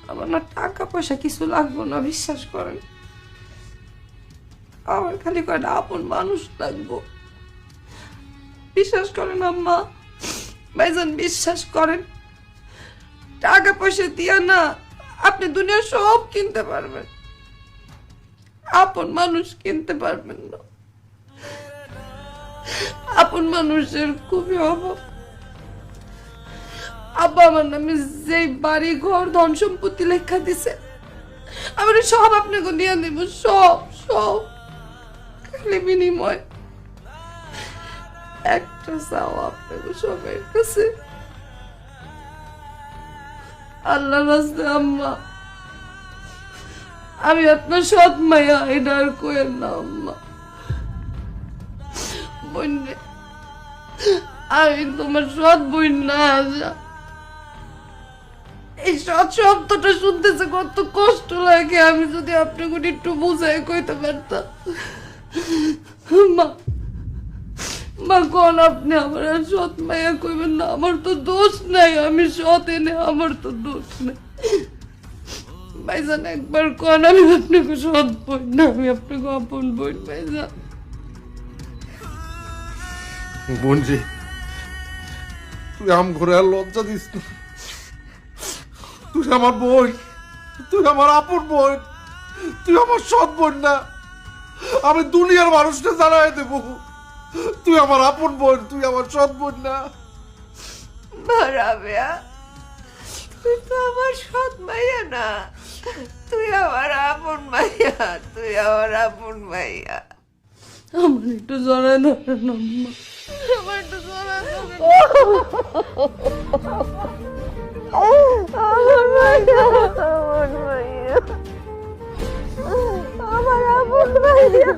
আমার না টাকা পয়সা কিছু লাগবো না, বিশ্বাস করেন। আমার খালি কয়টা আপন মানুষ লাগবো, বিশ্বাস করেন আম্মা। ভাইজান বিশ্বাস করেন, টাকা পয়সা দিয়া না আপনি দুনিয়ার সব কিনতে পারবেন, আপন মানুষ কিনতে পারবেন না। আপন মানুষের খুবই অভাব। আব্বা আমার নামে যে বাড়ি ঘর ধন সম্পত্তি লেখা দিছে, আমি সব আপনাকে দিয়ে দেব, সব সব। খালি বিনিময় একটা চাও আপনাকে সবের কাছে, আল্লাহ রাস্তে আম্মা, আমি আপনার সৎ মাইয়া, এটা আর কোয়েন না আম্মা। বোন, আমি তোমার সৎ বোন না। এই সৎ শব্দটা শুনতেছে কত কষ্ট লাগে, আমি যদি আপনাকে একটু বুঝাই কইতে পারতাম। মা, মা কোন আপনি আমার আর সৎ মাইয়া কইবেন না, আমার তো দোষ নাই, আমি সৎ এনে, আমার তো দোষ নাই। ভাইজান একবার কোন আমি আপনাকে সৎ বোন না, আমি আপনাকে আপন বোন। ভাইজান বোনজি, তুই আম ঘরে আর লজ্জা দিস না। তুই আমার বোন, তুই আমার আপন বোন, তুই আমার সৎ বোন না। আমি দুনিয়ার মানুষকে জানাই দেব তুই আমার আপন বোন, তুই আমার সৎ বোন না। রাবেয়া, তুই তো আমার সৎ মাইয়া না, তুই আমার আপন মাইয়া, তুই আমার আপন মাইয়া। আমার একটু জড়ায় ধরেন আম্মা, আমার একটু জড়ায় ধরেন। আমার মাইয়া, আমার মাইয়া, আমার আপন মাইয়া।